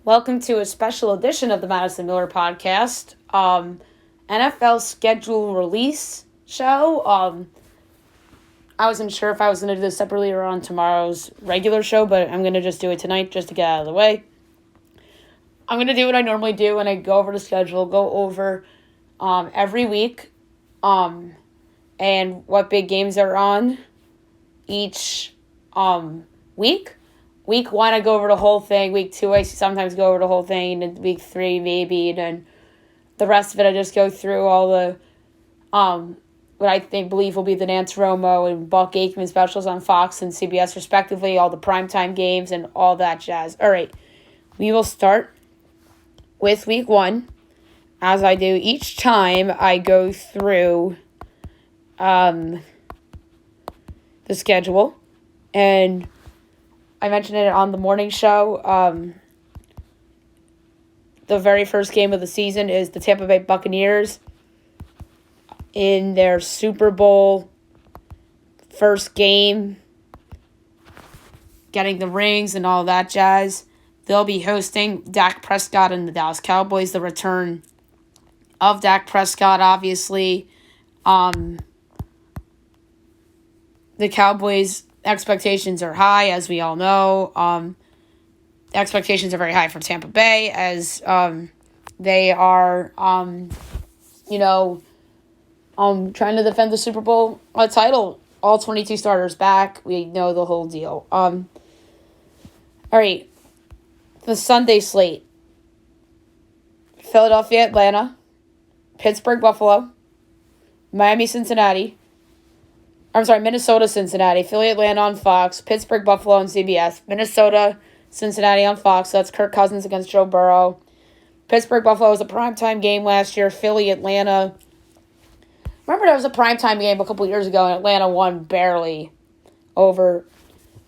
Welcome to a special edition of the Madison Miller Podcast. NFL schedule release show. I wasn't sure if I was going to do this separately or on tomorrow's regular show, but I'm going to just do it tonight just to get out of the way. I'm going to do what I normally do when I go over the schedule, go over every week and what big games are on each week. Week 1, I go over the whole thing. Week 2, I sometimes go over the whole thing. And week 3, maybe. And then the rest of it, I just go through all the, what I believe will be the Nance Romo and Buck Aikman specials on Fox and CBS, respectively, all the primetime games and all that jazz. All right, we will start with week 1. As I do each time, I go through the schedule. And I mentioned it on the morning show. The very first game of the season is the Tampa Bay Buccaneers in their Super Bowl first game, getting the rings and all that jazz. They'll be hosting Dak Prescott and the Dallas Cowboys. The return of Dak Prescott, obviously. The Cowboys' expectations are high, as we all know. Expectations are very high for Tampa Bay, as they are, trying to defend the Super Bowl title. All 22 starters back. We know the whole deal. All right. The Sunday slate. Philadelphia, Atlanta. Pittsburgh, Buffalo. Miami, Cincinnati. Minnesota, Cincinnati. Philly, Atlanta on Fox. Pittsburgh, Buffalo on CBS. Minnesota, Cincinnati on Fox. So that's Kirk Cousins against Joe Burrow. Pittsburgh, Buffalo was a primetime game last year. Philly, Atlanta. Remember that was a primetime game a couple years ago, and Atlanta won barely over,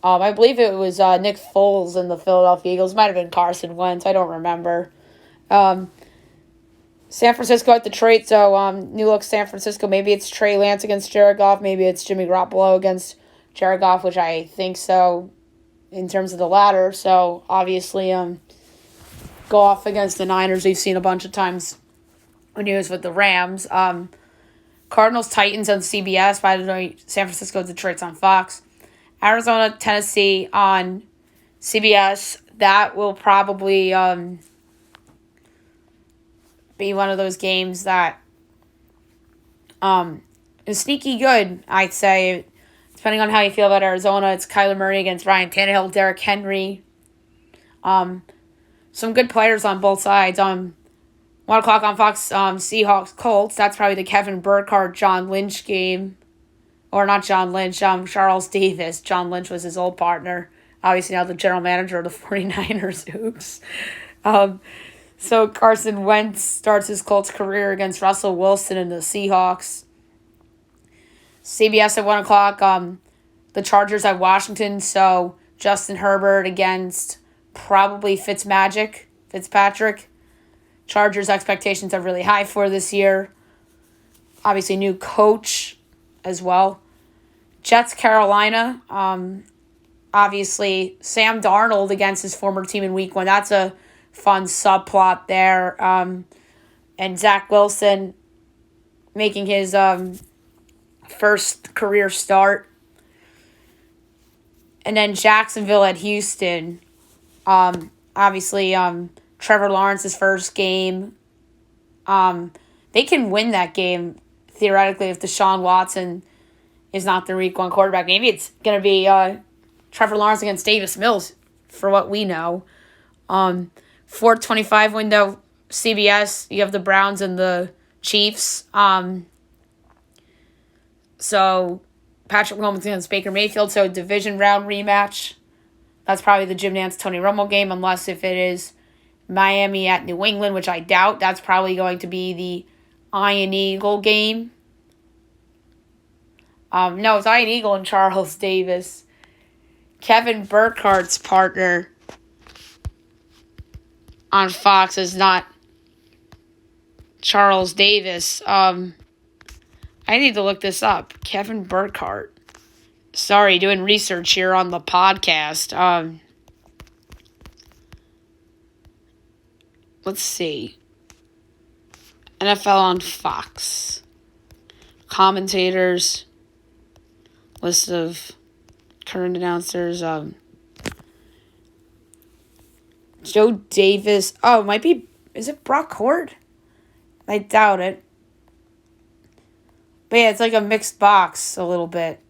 I believe it was Nick Foles and the Philadelphia Eagles. Might have been Carson Wentz. I don't remember. San Francisco at Detroit, so new look San Francisco. Maybe it's Trey Lance against Jared Goff. Maybe it's Jimmy Garoppolo against Jared Goff, which I think so in terms of the latter. So, obviously, Goff against the Niners, we've seen a bunch of times when he was with the Rams. Cardinals, Titans on CBS. By the way, San Francisco, Detroit's on Fox. Arizona, Tennessee on CBS. That will probably be one of those games that is sneaky good, I'd say. Depending on how you feel about Arizona, it's Kyler Murray against Ryan Tannehill, Derrick Henry. Some good players on both sides. 1 o'clock on Fox, Seahawks, Colts. That's probably the Kevin Burkhardt, John Lynch game. Or not John Lynch, Charles Davis. John Lynch was his old partner. Obviously now the general manager of the 49ers. Oops. So Carson Wentz starts his Colts career against Russell Wilson and the Seahawks. CBS at 1 o'clock, the Chargers at Washington. So Justin Herbert against probably Fitzpatrick. Chargers expectations are really high for this year. Obviously new coach as well. Jets, Carolina. Obviously Sam Darnold against his former team in week 1. That's a fun subplot there. And Zach Wilson making his first career start. And then Jacksonville at Houston. Obviously, Trevor Lawrence's first game. They can win that game, theoretically, if Deshaun Watson is not the week 1 quarterback. Maybe it's going to be Trevor Lawrence against Davis Mills, for what we know. 4:25 window, CBS. You have the Browns and the Chiefs. So Patrick Mahomes against Baker Mayfield. So division round rematch. That's probably the Jim Nance, Tony Romo game, unless if it is Miami at New England, which I doubt. That's probably going to be the Iron Eagle game. No, it's Iron Eagle and Charles Davis. Kevin Burkhardt's partner on Fox is not Charles Davis. I need to look this up. Kevin Burkhardt. Sorry, doing research here on the podcast. let's see. NFL on Fox. Commentators. List of current announcers. Joe Davis. Oh, it might be. Is it Brock Hort? I doubt it. But yeah, it's like a mixed box a little bit.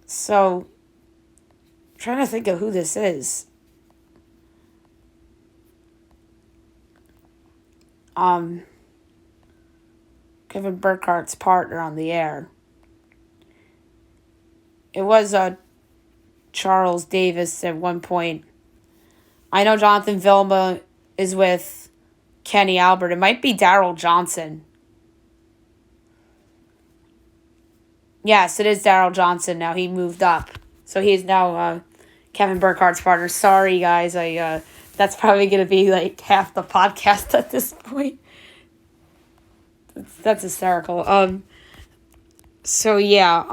So, I'm trying to think of who this is. Kevin Burkhardt's partner on the air. It was Charles Davis at one point. I know Jonathan Vilma is with Kenny Albert. It might be Daryl Johnson. Yes, it is Daryl Johnson now. He moved up. So he is now Kevin Burkhardt's partner. Sorry, guys. That's probably going to be like half the podcast at this point. That's hysterical. So, yeah.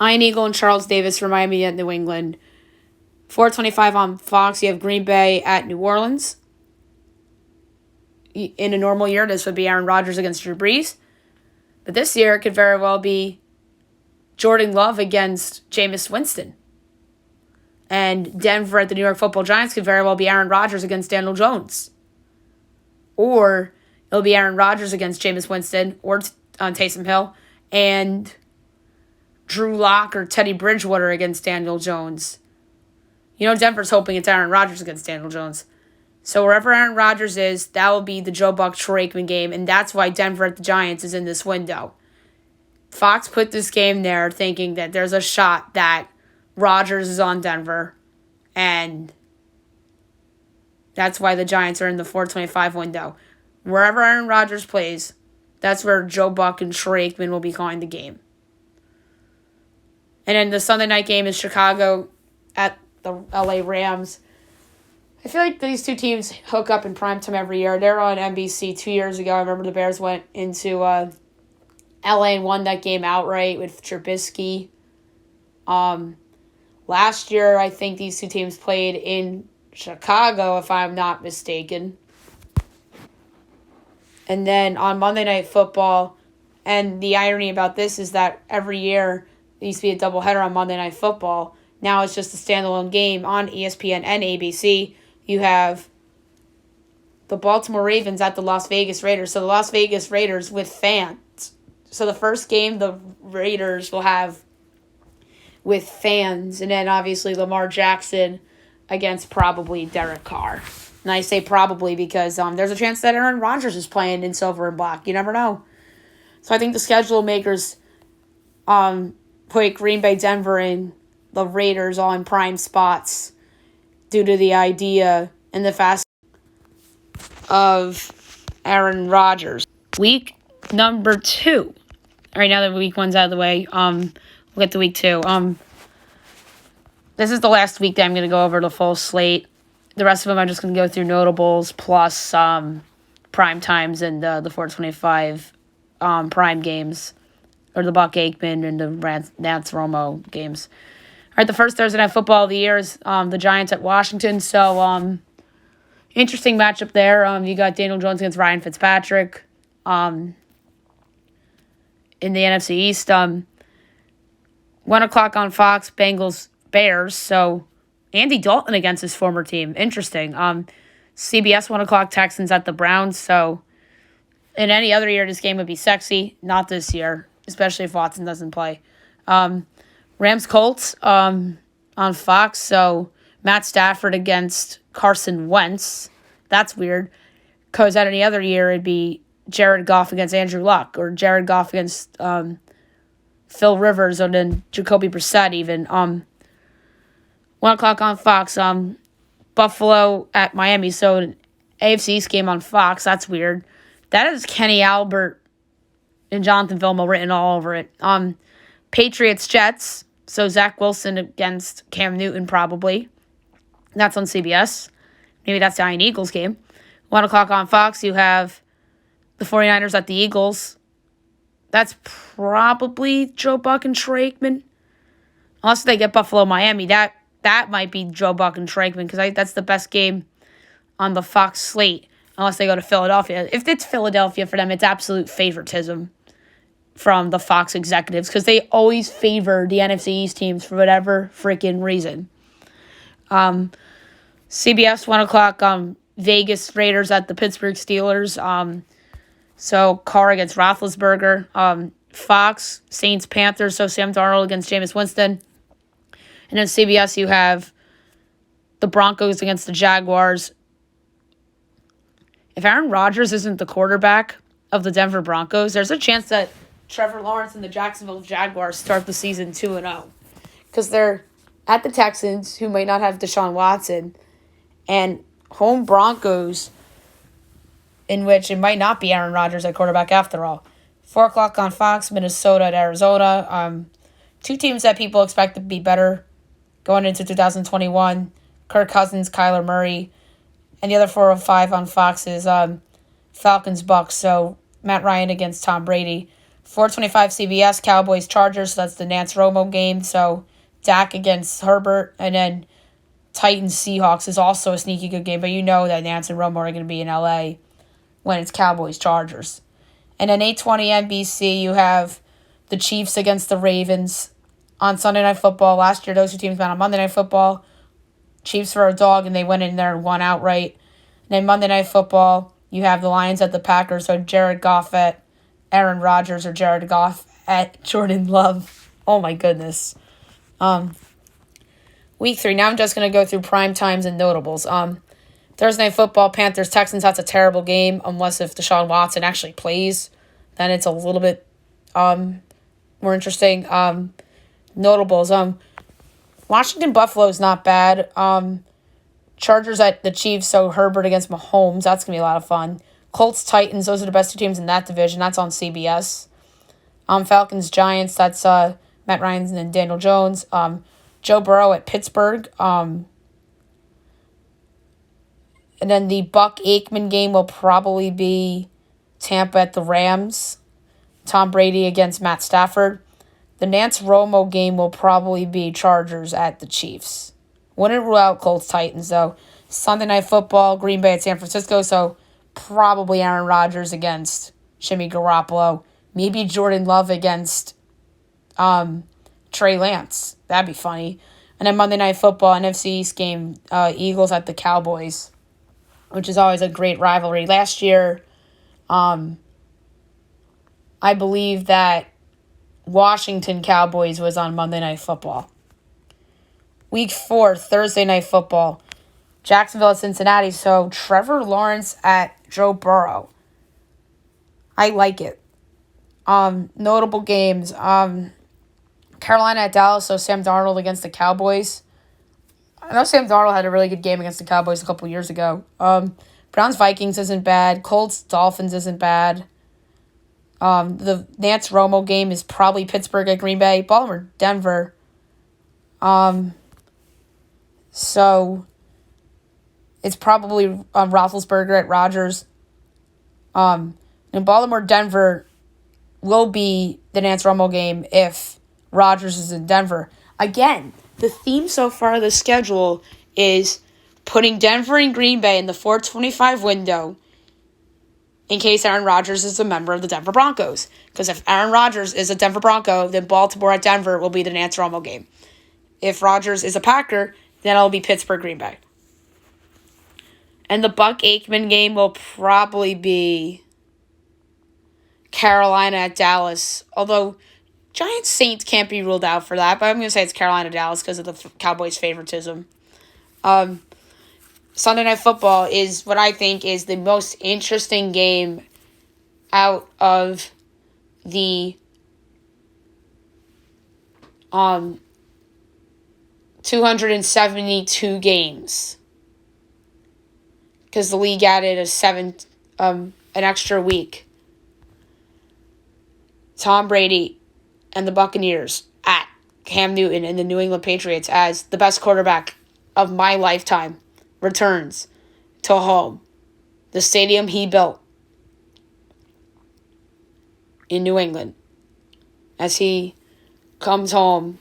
Ian Eagle and Charles Davis for Miami at New England. 4:25 on Fox. You have Green Bay at New Orleans. In a normal year, this would be Aaron Rodgers against Drew Brees. But this year, it could very well be Jordan Love against Jameis Winston. And Denver at the New York Football Giants could very well be Aaron Rodgers against Daniel Jones. Or it'll be Aaron Rodgers against Jameis Winston or Taysom Hill. And Drew Lock or Teddy Bridgewater against Daniel Jones. You know, Denver's hoping it's Aaron Rodgers against Daniel Jones. So wherever Aaron Rodgers is, that will be the Joe Buck Troy Aikman game, and that's why Denver at the Giants is in this window. Fox put this game there thinking that there's a shot that Rodgers is on Denver, and that's why the Giants are in the 4:25 window. Wherever Aaron Rodgers plays, that's where Joe Buck and Troy Aikman will be calling the game. And then the Sunday night game is Chicago at the LA Rams. I feel like these two teams hook up in primetime every year. They were on NBC 2 years ago. I remember the Bears went into LA and won that game outright with Trubisky. Last year, I think these two teams played in Chicago, if I'm not mistaken. And then on Monday Night Football, and the irony about this is that every year there used to be a doubleheader on Monday Night Football. Now it's just a standalone game on ESPN and ABC. You have the Baltimore Ravens at the Las Vegas Raiders. So the Las Vegas Raiders with fans. So the first game the Raiders will have with fans. And then obviously Lamar Jackson against probably Derek Carr. And I say probably because there's a chance that Aaron Rodgers is playing in silver and black. You never know. So I think the schedule makers put Green Bay, Denver, and the Raiders all in prime spots due to the idea and the fast of Aaron Rodgers. Week number 2. All right, now that week 1's out of the way, we'll get to week 2. This is the last week that I'm going to go over the full slate. The rest of them I'm just going to go through notables plus prime times and the 4:25 prime games, or the Buck Aikman and the Nance Romo games. All right, the first Thursday Night Football of the year is the Giants at Washington. So, interesting matchup there. You got Daniel Jones against Ryan Fitzpatrick in the NFC East. 1 o'clock on Fox, Bengals, Bears. So, Andy Dalton against his former team. Interesting. CBS 1 o'clock, Texans at the Browns. So, in any other year, this game would be sexy. Not this year, especially if Watson doesn't play. Rams Colts on Fox. So Matt Stafford against Carson Wentz. That's weird. Because at any other year, it'd be Jared Goff against Andrew Luck, or Jared Goff against Phil Rivers, or then Jacoby Brissett even. 1 o'clock on Fox. Buffalo at Miami. So an AFC East game on Fox. That's weird. That is Kenny Albert and Jonathan Vilma written all over it. Patriots Jets. So Zach Wilson against Cam Newton probably. That's on CBS. Maybe that's the Iron Eagles game. 1 o'clock on Fox, you have the 49ers at the Eagles. That's probably Joe Buck and Troy Aikman. Unless they get Buffalo, Miami, that might be Joe Buck and Trankman because that's the best game on the Fox slate. Unless they go to Philadelphia. If it's Philadelphia for them, it's absolute favoritism from the Fox executives because they always favor the NFC East teams for whatever freaking reason. CBS 1 o'clock. Vegas Raiders at the Pittsburgh Steelers. So Carr against Roethlisberger. Fox Saints Panthers. So Sam Darnold against Jameis Winston. And then CBS you have the Broncos against the Jaguars. If Aaron Rodgers isn't the quarterback of the Denver Broncos, there's a chance that Trevor Lawrence and the Jacksonville Jaguars start the season 2-0. Because they're at the Texans, who might not have Deshaun Watson, and home Broncos, in which it might not be Aaron Rodgers at quarterback after all. 4 o'clock on Fox, Minnesota at Arizona. Two teams that people expect to be better going into 2021. Kirk Cousins, Kyler Murray. And the other 4:05 on Fox is Falcons, Bucks. So Matt Ryan against Tom Brady. 4:25 CBS, Cowboys, Chargers. So that's the Nance Romo game. So Dak against Herbert. And then Titans, Seahawks is also a sneaky good game. But you know that Nance and Romo are going to be in LA when it's Cowboys, Chargers. And then 8:20 NBC, you have the Chiefs against the Ravens on Sunday Night Football. Last year, those two teams met on Monday Night Football. Chiefs were a dog, and they went in there and won outright. And then Monday Night Football, you have the Lions at the Packers, so Jared Goff at Aaron Rodgers or Jared Goff at Jordan Love. Oh, my goodness. Week 3. Now I'm just going to go through prime times and notables. Thursday Night Football, Panthers, Texans, that's a terrible game, unless if Deshaun Watson actually plays. Then it's a little bit more interesting. Notables. Washington Buffalo is not bad. Chargers at the Chiefs, so Herbert against Mahomes. That's going to be a lot of fun. Colts Titans, those are the best two teams in that division. That's on CBS. Falcons Giants, that's Matt Ryan and Daniel Jones. Joe Burrow at Pittsburgh. And then the Buck Aikman game will probably be Tampa at the Rams. Tom Brady against Matt Stafford. The Nance Romo game will probably be Chargers at the Chiefs. Wouldn't rule out Colts Titans, though. Sunday Night Football, Green Bay at San Francisco, so probably Aaron Rodgers against Jimmy Garoppolo. Maybe Jordan Love against Trey Lance. That'd be funny. And then Monday Night Football, NFC East game, Eagles at the Cowboys, which is always a great rivalry. Last year, I believe that Washington Cowboys was on Monday Night Football. Week 4, Thursday Night Football. Jacksonville at Cincinnati. So Trevor Lawrence at Joe Burrow. I like it. Notable games. Carolina at Dallas. So Sam Darnold against the Cowboys. I know Sam Darnold had a really good game against the Cowboys a couple years ago. Browns Vikings isn't bad. Colts Dolphins isn't bad. The Nance Romo game is probably Pittsburgh at Green Bay. Baltimore, Denver. So it's probably Roethlisberger at Rodgers. And Baltimore, Denver will be the Nance Romo game if Rodgers is in Denver. Again, the theme so far of the schedule is putting Denver and Green Bay in the 4:25 window in case Aaron Rodgers is a member of the Denver Broncos. Because if Aaron Rodgers is a Denver Bronco, then Baltimore at Denver will be the Nance Romo game. If Rodgers is a Packer, then it'll be Pittsburgh, Green Bay. And the Buck Aikman game will probably be Carolina at Dallas. Although Giants Saints can't be ruled out for that, but I'm going to say it's Carolina Dallas because of the Cowboys' favoritism. Sunday Night Football is what I think is the most interesting game out of the 272 games. Because the league added an extra week. Tom Brady and the Buccaneers at Cam Newton and the New England Patriots as the best quarterback of my lifetime returns to home. The stadium he built in New England as he comes home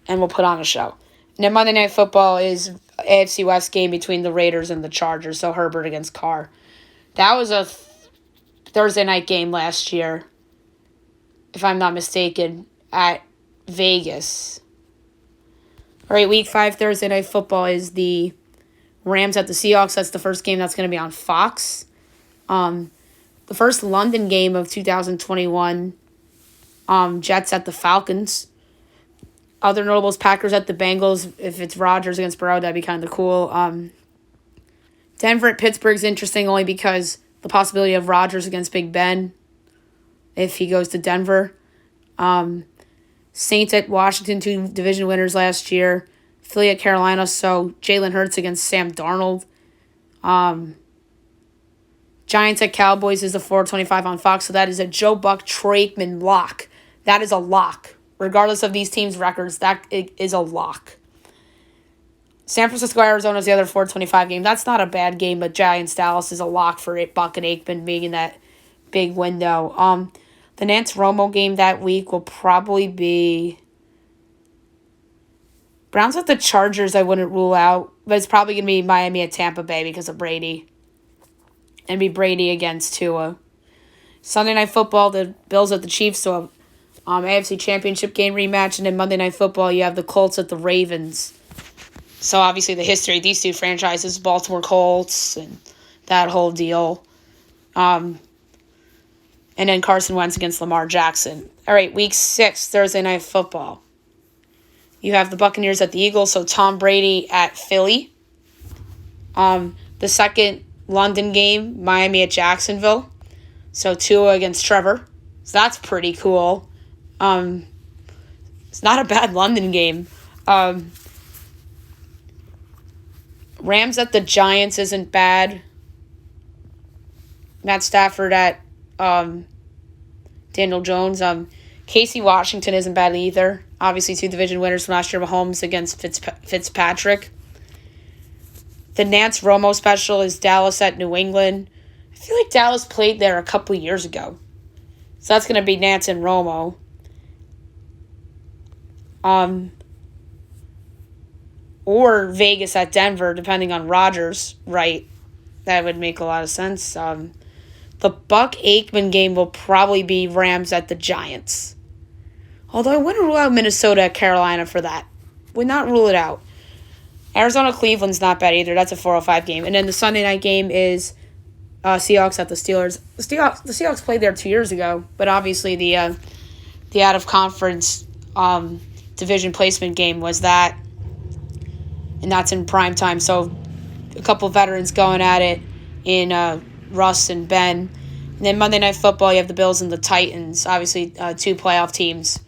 and we'll put on a show. And then Monday Night Football is AFC West game between the Raiders and the Chargers, so Herbert against Carr. That was a Thursday night game last year, if I'm not mistaken, at Vegas. All right, Week 5 Thursday Night Football is the Rams at the Seahawks. That's the first game that's going to be on Fox. The first London game of 2021, Jets at the Falcons. Other notables, Packers at the Bengals. If it's Rodgers against Burrow, that'd be kind of cool. Denver at Pittsburgh's interesting only because the possibility of Rodgers against Big Ben if he goes to Denver. Saints at Washington, 2 division winners last year. Philly at Carolina, so Jalen Hurts against Sam Darnold. Giants at Cowboys is the 4:25 on Fox, so that is a Joe Buck, Troy Aikman lock. That is a lock. Regardless of these teams' records, that is a lock. San Francisco, Arizona is the other 4:25 game. That's not a bad game, but Giants, Dallas is a lock for Buck and Aikman being in that big window. The Nance-Romo game that week will probably be Browns at the Chargers. I wouldn't rule out, but it's probably going to be Miami at Tampa Bay because of Brady. And be Brady against Tua. Sunday Night Football, the Bills at the Chiefs, so AFC Championship game rematch. And then Monday Night Football, you have the Colts at the Ravens. So obviously the history of these two franchises, Baltimore Colts and that whole deal. And then Carson Wentz against Lamar Jackson. All right, Week 6, Thursday Night Football. You have the Buccaneers at the Eagles, so Tom Brady at Philly. The second London game, Miami at Jacksonville. So Tua against Trevor. So that's pretty cool. It's not a bad London game. Rams at the Giants isn't bad. Matt Stafford at Daniel Jones. Casey Washington isn't bad either. Obviously, 2 division winners from last year, Mahomes against Fitzpatrick. The Nance-Romo special is Dallas at New England. I feel like Dallas played there a couple years ago. So that's going to be Nance and Romo. Or Vegas at Denver, depending on Rodgers, right? That would make a lot of sense. The Buck-Aikman game will probably be Rams at the Giants. Although I wouldn't rule out Minnesota at Carolina for that. Would not rule it out. Arizona-Cleveland's not bad either. That's a 4:05 game. And then the Sunday night game is Seahawks at the Steelers. The Seahawks played there 2 years ago, but obviously the out-of-conference division placement game was that, and that's in prime time. So a couple veterans going at it in Russ and Ben. And then Monday Night Football, you have the Bills and the Titans. Obviously, 2 playoff teams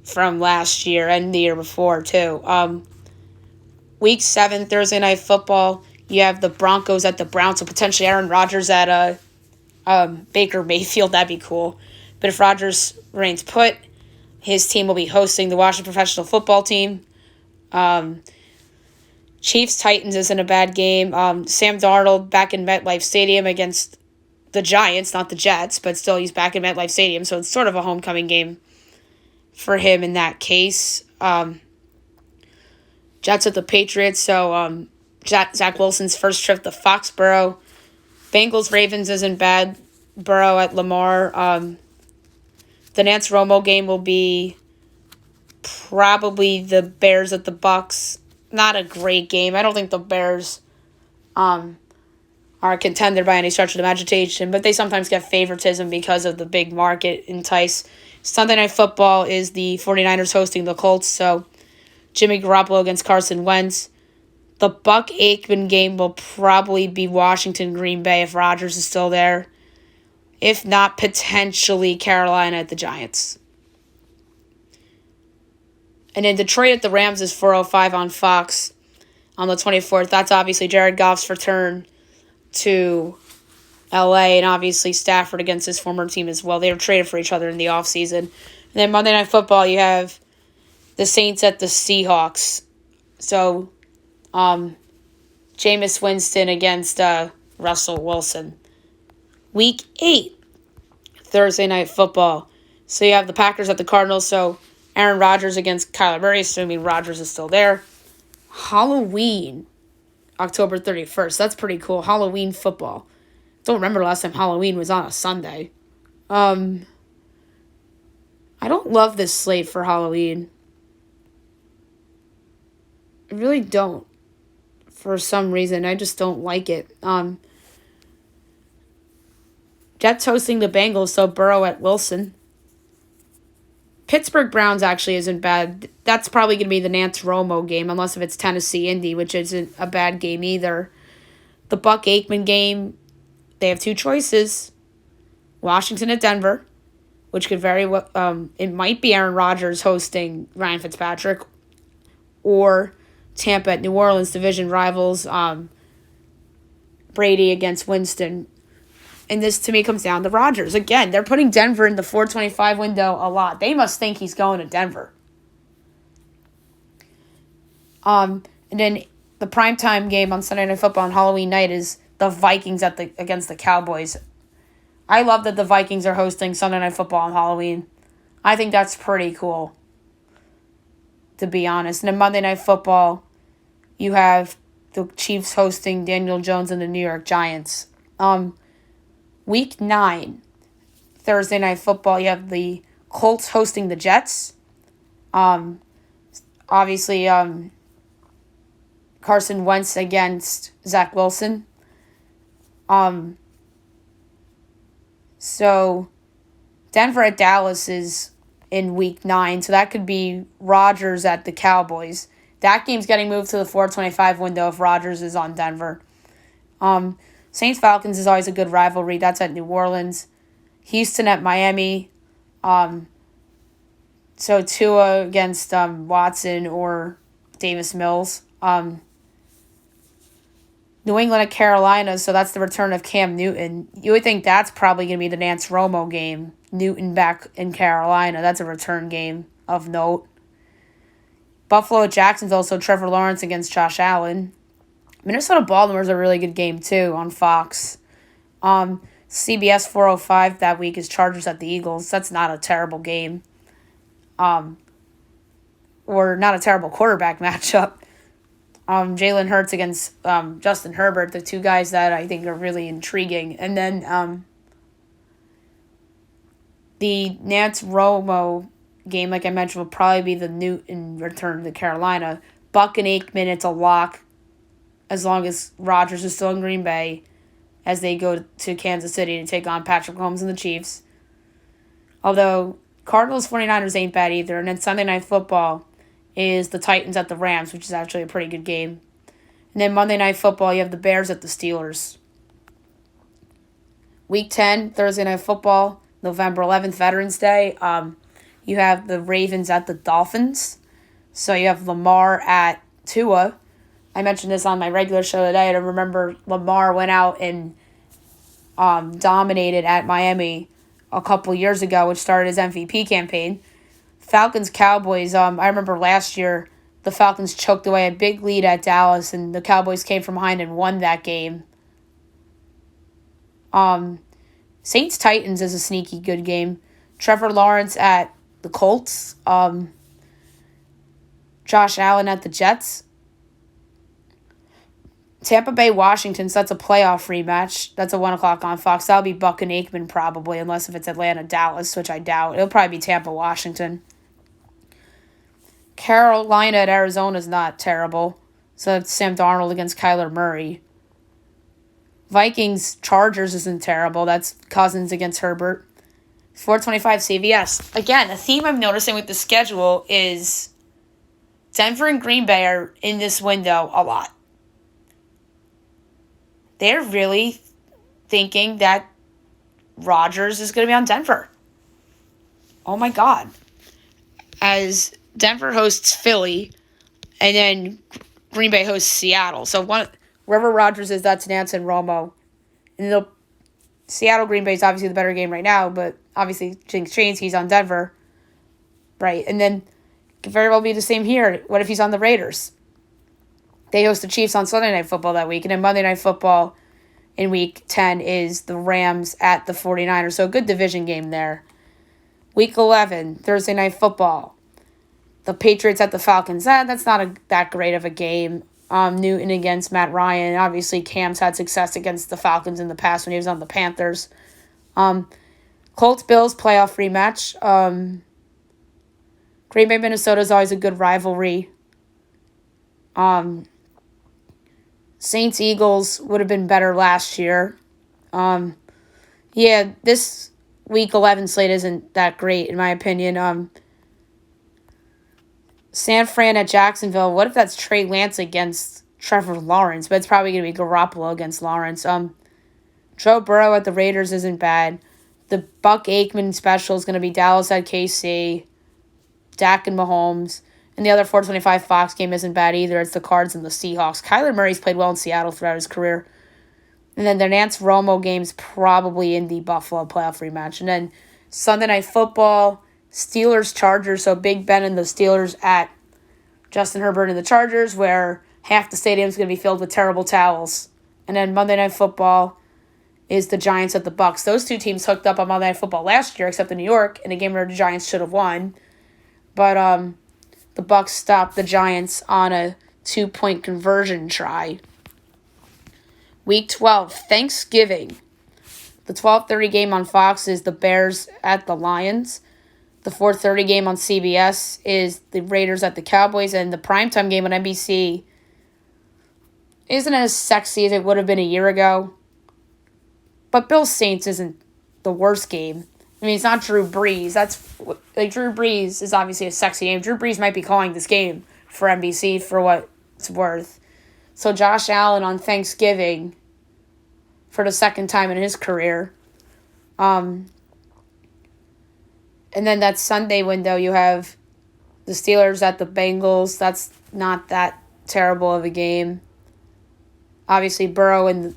from last year and the year before, too. Week 7, Thursday Night Football, you have the Broncos at the Browns, so potentially Aaron Rodgers at Baker Mayfield. That'd be cool. But if Rodgers reigns put, his team will be hosting the Washington Professional Football Team. Chiefs-Titans isn't a bad game. Sam Darnold back in MetLife Stadium against the Giants, not the Jets, but still he's back in MetLife Stadium, so it's sort of a homecoming game for him in that case. Jets at the Patriots, so Zach Wilson's first trip to Foxborough. Bengals-Ravens isn't bad. Burrow at Lamar. The Nance-Romo game will be probably the Bears at the Bucks. Not a great game. I don't think the Bears are a contender by any stretch of the imagination, but they sometimes get favoritism because of the big market entice. Sunday Night Football is the 49ers hosting the Colts, so Jimmy Garoppolo against Carson Wentz. The Buck-Aikman game will probably be Washington-Green Bay if Rodgers is still there. If not, potentially Carolina at the Giants. And then Detroit at the Rams is 4:05 on Fox on the 24th. That's obviously Jared Goff's return to LA, and obviously Stafford against his former team as well. They were traded for each other in the offseason. And then Monday Night Football, you have the Saints at the Seahawks. So, Jameis Winston against Russell Wilson. Week 8, Thursday Night Football. So you have the Packers at the Cardinals. So Aaron Rodgers against Kyler Murray, assuming Rodgers is still there. Halloween, October 31st. That's pretty cool. Halloween football. Don't remember the last time Halloween was on a Sunday. I don't love this slate for Halloween. I really don't. For some reason, I just don't like it. Jets hosting the Bengals, so Burrow at Wilson. Pittsburgh Browns actually isn't bad. That's probably going to be the Nance Romo game, unless if it's Tennessee Indy, which isn't a bad game either. The Buck Aikman game, they have two choices. Washington at Denver, which could very well, it might be Aaron Rodgers hosting Ryan Fitzpatrick, or Tampa at New Orleans, division rivals, Brady against Winston. And this, to me, comes down to Rodgers. Again, they're putting Denver in the 425 window a lot. They must think he's going to Denver. And then the primetime game on Sunday Night Football on Halloween night is the Vikings against the Cowboys. I love that the Vikings are hosting Sunday Night Football on Halloween. I think that's pretty cool, to be honest. And then Monday Night Football, you have the Chiefs hosting Daniel Jones and the New York Giants. Week 9, Thursday Night Football, you have the Colts hosting the Jets. Obviously, Carson Wentz against Zach Wilson. So Denver at Dallas is in Week 9, so that could be Rodgers at the Cowboys. That game's getting moved to the 425 window if Rodgers is on Denver. Saints-Falcons is always a good rivalry. That's at New Orleans. Houston at Miami. So Tua against Watson or Davis Mills. New England at Carolina, so that's the return of Cam Newton. You would think that's probably going to be the Nance Romo game. Newton back in Carolina. That's a return game of note. Buffalo at Jacksonville, so Trevor Lawrence against Josh Allen. Minnesota-Baltimore is a really good game, too, on Fox. CBS 405 that week is Chargers at the Eagles. That's not a terrible game. Or not a terrible quarterback matchup. Jalen Hurts against Justin Herbert, the two guys that I think are really intriguing. And then the Nance Romo game, like I mentioned, will probably be the Newton return to Carolina. Buck and Aikman, it's a lock as long as Rodgers is still in Green Bay as they go to Kansas City to take on Patrick Mahomes and the Chiefs. Although Cardinals 49ers ain't bad either. And then Sunday Night Football is the Titans at the Rams, which is actually a pretty good game. And then Monday Night Football, you have the Bears at the Steelers. Week 10, Thursday Night Football, November 11th, Veterans Day. You have the Ravens at the Dolphins. So you have Lamar at Tua. I mentioned this on my regular show today. I remember Lamar went out and dominated at Miami a couple years ago, which started his MVP campaign. Falcons-Cowboys, I remember last year the Falcons choked away a big lead at Dallas, and the Cowboys came from behind and won that game. Saints-Titans is a sneaky good game. Trevor Lawrence at the Colts. Josh Allen at the Jets. Tampa Bay, Washington, so that's a playoff rematch. That's a 1 o'clock on Fox. That'll be Buck and Aikman probably, unless if it's Atlanta, Dallas, which I doubt. It'll probably be Tampa, Washington. Carolina at Arizona is not terrible. So that's Sam Darnold against Kyler Murray. Vikings, Chargers isn't terrible. That's Cousins against Herbert. 425 CVS. Again, a theme I'm noticing with the schedule is Denver and Green Bay are in this window a lot. They're really thinking that Rodgers is going to be on Denver. Oh my God. As Denver hosts Philly, and then Green Bay hosts Seattle. So wherever Rodgers is, that's Nance and Romo. And Seattle, Green Bay is obviously the better game right now, but obviously things change. He's on Denver. Right. And then it could very well be the same here. What if he's on the Raiders? They host the Chiefs on Sunday Night Football that week. And then Monday Night Football in Week 10 is the Rams at the 49ers. So a good division game there. Week 11, Thursday Night Football. The Patriots at the Falcons, that's not that great of a game. Newton against Matt Ryan. Obviously, Cam's had success against the Falcons in the past when he was on the Panthers. Colts-Bills playoff rematch. Green Bay, Minnesota is always a good rivalry. Saints-Eagles would have been better last year. This Week 11 slate isn't that great, in my opinion. San Fran at Jacksonville. What if that's Trey Lance against Trevor Lawrence? But it's probably going to be Garoppolo against Lawrence. Joe Burrow at the Raiders isn't bad. The Buck Aikman special is going to be Dallas at KC, Dak and Mahomes. And the other 425 Fox game isn't bad either. It's the Cards and the Seahawks. Kyler Murray's played well in Seattle throughout his career. And then the Nance Romo game's probably in the Buffalo playoff rematch. And then Sunday Night Football, Steelers-Chargers. So Big Ben and the Steelers at Justin Herbert and the Chargers, where half the stadium's going to be filled with terrible towels. And then Monday Night Football is the Giants at the Bucks. Those two teams hooked up on Monday Night Football last year, except in New York, in a game where the Giants should have won. But the Bucks stopped the Giants on a 2-point conversion try. Week 12, Thanksgiving. The 12:30 game on Fox is the Bears at the Lions. The 4:30 game on CBS is the Raiders at the Cowboys. And the primetime game on NBC isn't as sexy as it would have been a year ago. But Bills Saints isn't the worst game. I mean, it's not Drew Brees. Drew Brees is obviously a sexy game. Drew Brees might be calling this game for NBC for what it's worth. So Josh Allen on Thanksgiving for the second time in his career. And then that Sunday window, you have the Steelers at the Bengals. That's not that terrible of a game. Obviously, Burrow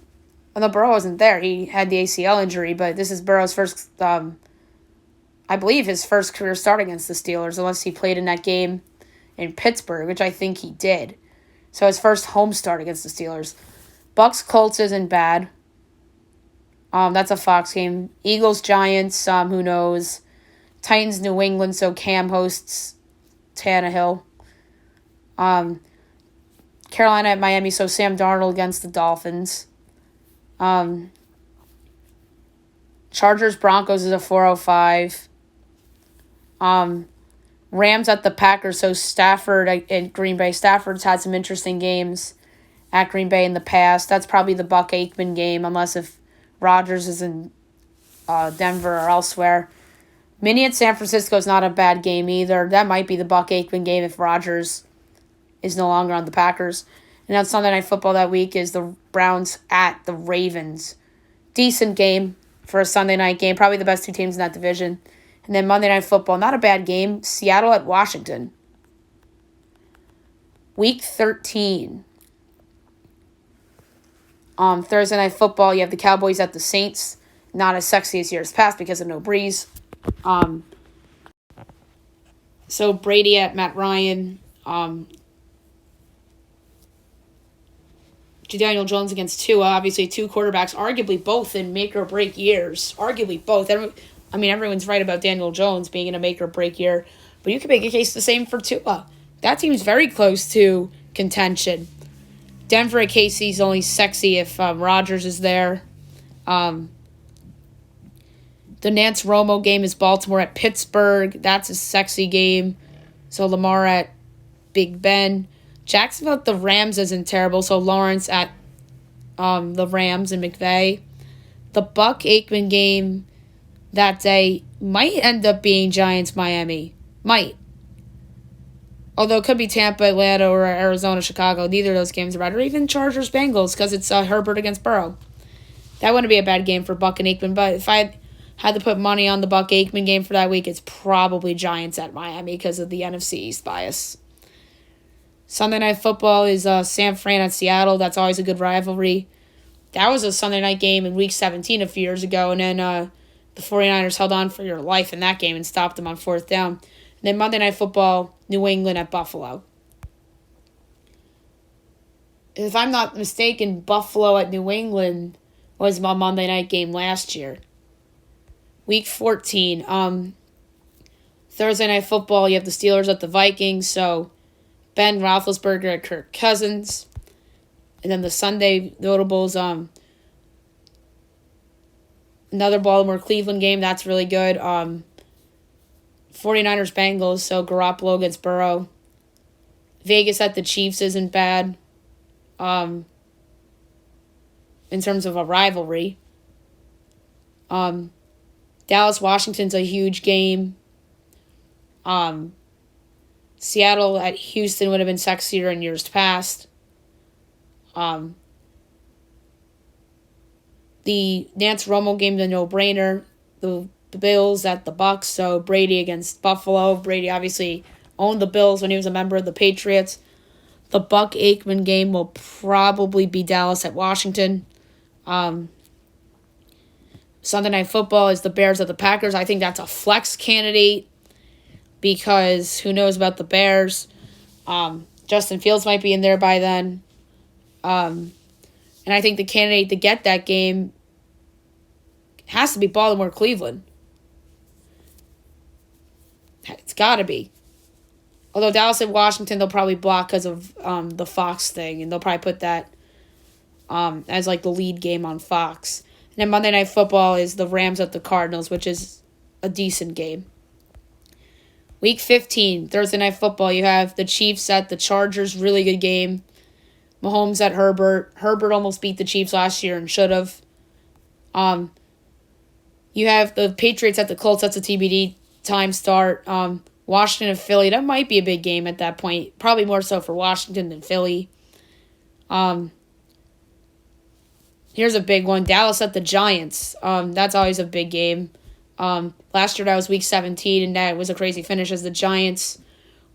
Burrow wasn't there. He had the ACL injury, but this is Burrow's first, I believe his first career start against the Steelers, unless he played in that game in Pittsburgh, which I think he did. So his first home start against the Steelers. Bucks-Colts isn't bad. That's a Fox game. Eagles-Giants, who knows. Titans-New England, so Cam hosts Tannehill. Carolina at Miami, so Sam Darnold against the Dolphins. Chargers-Broncos is a 4:05. Rams at the Packers, so Stafford and Green Bay. Stafford's had some interesting games at Green Bay in the past. That's probably the Buck Aikman game, unless if Rodgers is in Denver or elsewhere. Mini at San Francisco is not a bad game either. That might be the Buck Aikman game if Rodgers is no longer on the Packers. And on Sunday Night Football that week is the Browns at the Ravens. Decent game for a Sunday night game. Probably the best two teams in that division. And then Monday Night Football, not a bad game. Seattle at Washington. Week 13. Thursday Night Football, you have the Cowboys at the Saints. Not as sexy as years past because of no Breeze. So Brady at Matt Ryan. Daniel Jones against Tua. Obviously, two quarterbacks, arguably both in make-or-break years. Arguably both. Everyone's right about Daniel Jones being in a make-or-break year. But you can make a case the same for Tua. That team's very close to contention. Denver at KC is only sexy if Rodgers is there. The Nance Romo game is Baltimore at Pittsburgh. That's a sexy game. So Lamar at Big Ben. Jacksonville at the Rams isn't terrible. So Lawrence at the Rams and McVay. The Buck Aikman game that day might end up being Giants-Miami. Might. Although it could be Tampa, Atlanta, or Arizona, Chicago. Neither of those games are bad. Or even Chargers-Bengals because it's Herbert against Burrow. That wouldn't be a bad game for Buck and Aikman. But if I had to put money on the Buck Aikman game for that week, it's probably Giants at Miami because of the NFC East bias. Sunday Night Football is San Fran at Seattle. That's always a good rivalry. That was a Sunday night game in Week 17 a few years ago. And then the 49ers held on for your life in that game and stopped them on fourth down. And then Monday Night Football, New England at Buffalo. If I'm not mistaken, Buffalo at New England was my Monday night game last year. Week 14. Thursday Night Football, you have the Steelers at the Vikings, so Ben Roethlisberger at Kirk Cousins. And then the Sunday notables, another Baltimore-Cleveland game, that's really good. 49ers-Bengals, so Garoppolo against Burrow. Vegas at the Chiefs isn't bad in terms of a rivalry. Dallas-Washington's a huge game. Seattle at Houston would have been sexier in years past. The Nance Romo game, the no-brainer. The Bills at the Bucs, so Brady against Buffalo. Brady obviously owned the Bills when he was a member of the Patriots. The Buck-Aikman game will probably be Dallas at Washington. Sunday Night Football is the Bears at the Packers. I think that's a flex candidate because who knows about the Bears. Justin Fields might be in there by then. And I think the candidate to get that game has to be Baltimore-Cleveland. It's got to be. Although Dallas and Washington, they'll probably block because of the Fox thing, and they'll probably put that as like the lead game on Fox. And then Monday Night Football is the Rams at the Cardinals, which is a decent game. Week 15, Thursday Night Football, you have the Chiefs at the Chargers, really good game. Mahomes at Herbert. Herbert almost beat the Chiefs last year and should have. You have the Patriots at the Colts, that's a TBD time start. Washington and Philly, that might be a big game at that point. Probably more so for Washington than Philly. Here's a big one. Dallas at the Giants. That's always a big game. Last year that was week 17, and that was a crazy finish as the Giants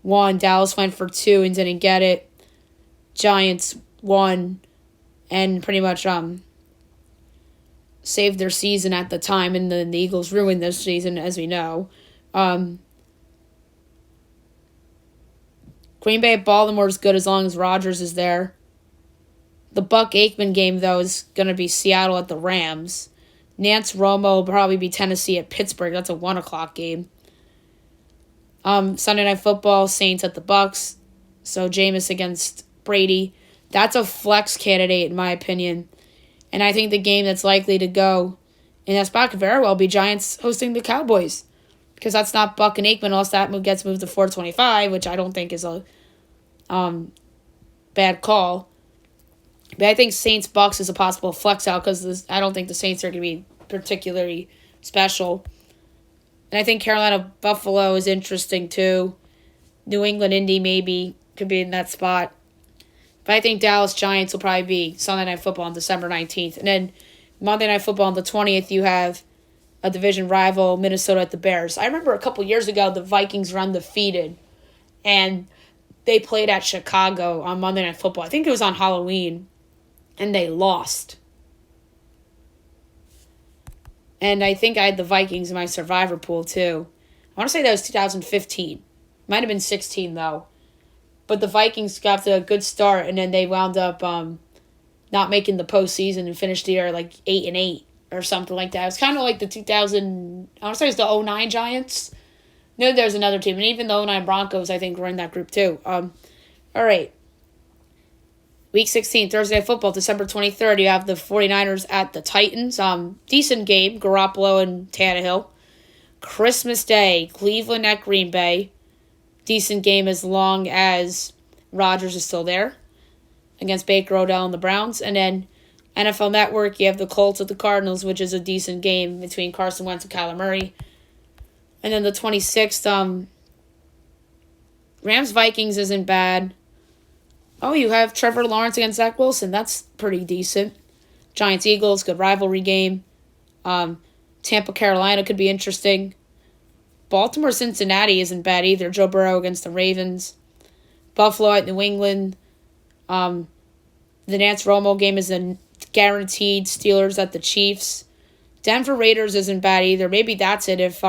won. Dallas went for 2 and didn't get it. Giants won and pretty much saved their season at the time, and then the Eagles ruined their season, as we know. Green Bay at Baltimore is good as long as Rodgers is there. The Buck-Aikman game, though, is going to be Seattle at the Rams. Nance Romo will probably be Tennessee at Pittsburgh. That's a 1 o'clock game. Sunday Night Football, Saints at the Bucks. So Jameis against Brady. That's a flex candidate, in my opinion. And I think the game that's likely to go in that spot could very well be Giants hosting the Cowboys. Because that's not Buck and Aikman, unless that move gets moved to 425, which I don't think is a bad call. But I think Saints-Bucks is a possible flex out because I don't think the Saints are going to be particularly special. And I think Carolina-Buffalo is interesting too. New England-Indy maybe could be in that spot. But I think Dallas-Giants will probably be Sunday Night Football on December 19th. And then Monday Night Football on the 20th, you have a division rival, Minnesota at the Bears. I remember a couple years ago, the Vikings were undefeated. And they played at Chicago on Monday Night Football. I think it was on Halloween. And they lost. And I think I had the Vikings in my survivor pool, too. I want to say that was 2015. Might have been 16, though. But the Vikings got to a good start, and then they wound up not making the postseason and finished the year like 8-8 or something like that. It was kind of like the 2000, I want to say it was the 09 Giants. No, there's another team. And even the 09 Broncos, I think, were in that group, too. All right. Week 16, Thursday Night Football, December 23rd, you have the 49ers at the Titans. Decent game, Garoppolo and Tannehill. Christmas Day, Cleveland at Green Bay. Decent game as long as Rodgers is still there against Baker, Odell, and the Browns. And then NFL Network, you have the Colts at the Cardinals, which is a decent game between Carson Wentz and Kyler Murray. And then the 26th, Rams-Vikings isn't bad. Oh, you have Trevor Lawrence against Zach Wilson. That's pretty decent. Giants-Eagles, good rivalry game. Tampa-Carolina could be interesting. Baltimore-Cincinnati isn't bad either. Joe Burrow against the Ravens. Buffalo at New England. The Nance Romo game is a guaranteed. Steelers at the Chiefs. Denver Raiders isn't bad either. Maybe that's it if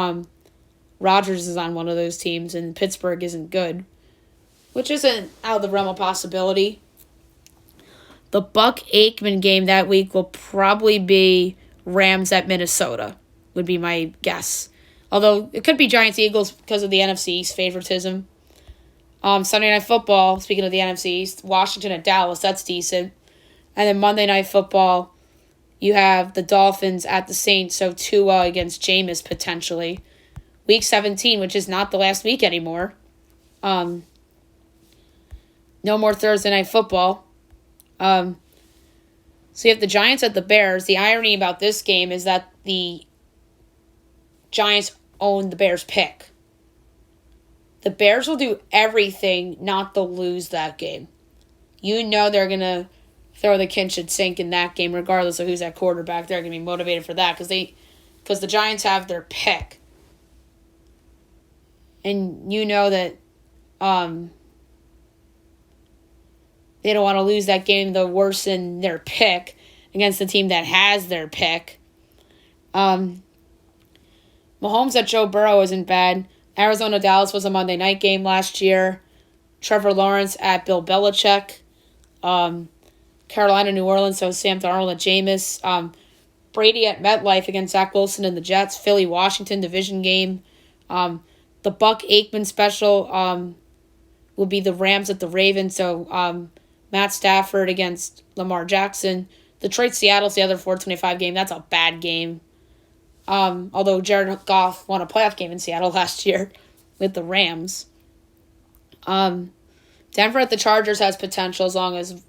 Rodgers is on one of those teams and Pittsburgh isn't good. Which isn't out of the realm of possibility. The Buck-Aikman game that week will probably be Rams at Minnesota, would be my guess. Although it could be Giants-Eagles because of the NFC East favoritism. Sunday Night Football, speaking of the NFC East, Washington at Dallas, that's decent. And then Monday Night Football, you have the Dolphins at the Saints, so Tua against Jameis potentially. Week 17, which is not the last week anymore. No more Thursday Night Football. So you have the Giants at the Bears. The irony about this game is that the Giants own the Bears' pick. The Bears will do everything not to lose that game. You know they're going to throw the kitchen sink in that game regardless of who's at quarterback. They're going to be motivated for that because the Giants have their pick. And you know that they don't want to lose that game to worsen their pick against the team that has their pick. Mahomes at Joe Burrow isn't bad. Arizona-Dallas was a Monday night game last year. Trevor Lawrence at Bill Belichick. Carolina-New Orleans, so Sam Darnold at Jameis. Brady at MetLife against Zach Wilson and the Jets. Philly-Washington division game. The Buck-Aikman special will be the Rams at the Ravens, so Matt Stafford against Lamar Jackson. Detroit-Seattle's the other 425 game. That's a bad game. Although Jared Goff won a playoff game in Seattle last year with the Rams. Denver at the Chargers has potential as long as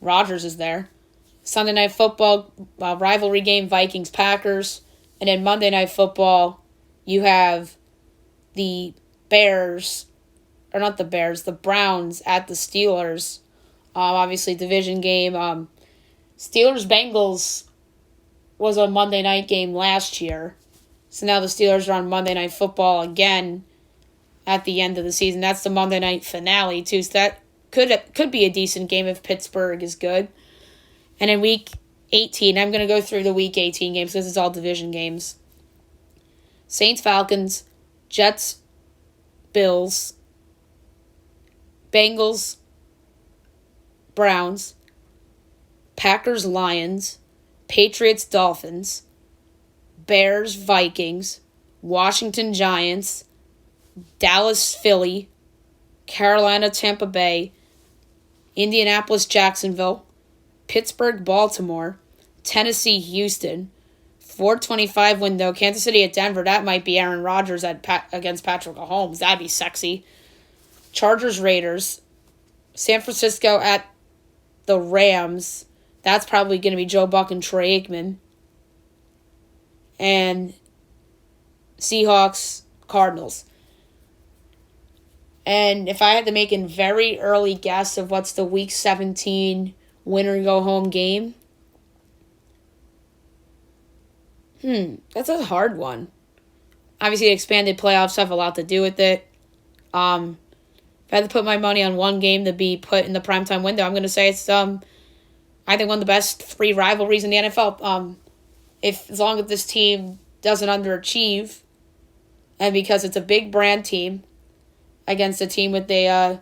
Rodgers is there. Sunday Night Football, rivalry game, Vikings-Packers. And then Monday Night Football, you have the Browns at the Steelers. Obviously, division game. Steelers-Bengals was a Monday night game last year. So now the Steelers are on Monday Night Football again at the end of the season. That's the Monday night finale, too. So that could be a decent game if Pittsburgh is good. And in Week 18, I'm going to go through the Week 18 games. This is all division games. Saints-Falcons, Jets-Bills, Bengals-Browns, Packers-Lions, Patriots-Dolphins, Bears-Vikings, Washington-Giants, Dallas-Philly, Carolina-Tampa Bay, Indianapolis-Jacksonville, Pittsburgh-Baltimore, Tennessee-Houston, 425 window, Kansas City at Denver. That might be Aaron Rodgers against Patrick Mahomes. That'd be sexy. Chargers-Raiders, San Francisco at the Rams. That's probably going to be Joe Buck and Troy Aikman. And Seahawks, Cardinals. And if I had to make a very early guess of what's the Week 17 winner-go-home game, that's a hard one. Obviously, expanded playoffs have a lot to do with it. If I had to put my money on one game to be put in the primetime window, I'm going to say it's I think one of the best three rivalries in the NFL. As long as this team doesn't underachieve, and because it's a big brand team against a team with a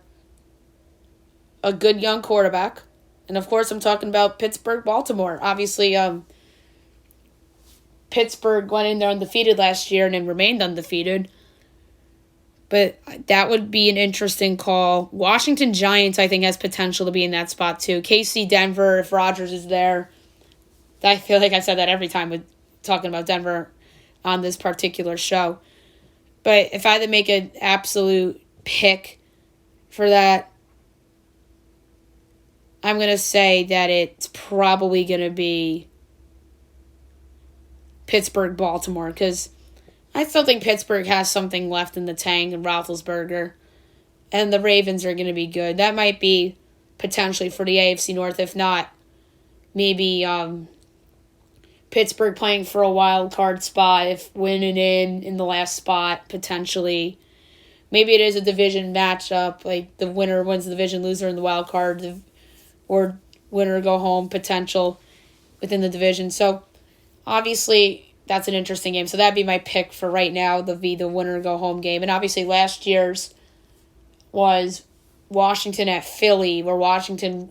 good young quarterback, and of course I'm talking about Pittsburgh-Baltimore. Obviously, Pittsburgh went in there undefeated last year and then remained undefeated. But that would be an interesting call. Washington Giants, I think, has potential to be in that spot, too. KC, Denver, if Rodgers is there. I feel like I've said that every time with talking about Denver on this particular show. But if I had to make an absolute pick for that, I'm going to say that it's probably going to be Pittsburgh-Baltimore, because I still think Pittsburgh has something left in the tank and Roethlisberger, and the Ravens are going to be good. That might be potentially for the AFC North. If not, maybe Pittsburgh playing for a wild card spot, if winning in the last spot, potentially. Maybe it is a division matchup, like the winner wins the division, loser in the wild card, or winner go home potential within the division. So, obviously, that's an interesting game. So that'd be my pick for right now, the winner go home game. And obviously last year's was Washington at Philly, where Washington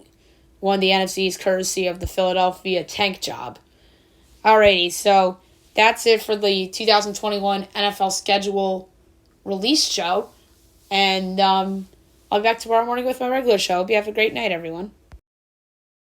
won the NFC's courtesy of the Philadelphia tank job. Alrighty, so that's it for the 2021 NFL schedule release show. And I'll be back tomorrow morning with my regular show. Hope you have a great night, everyone.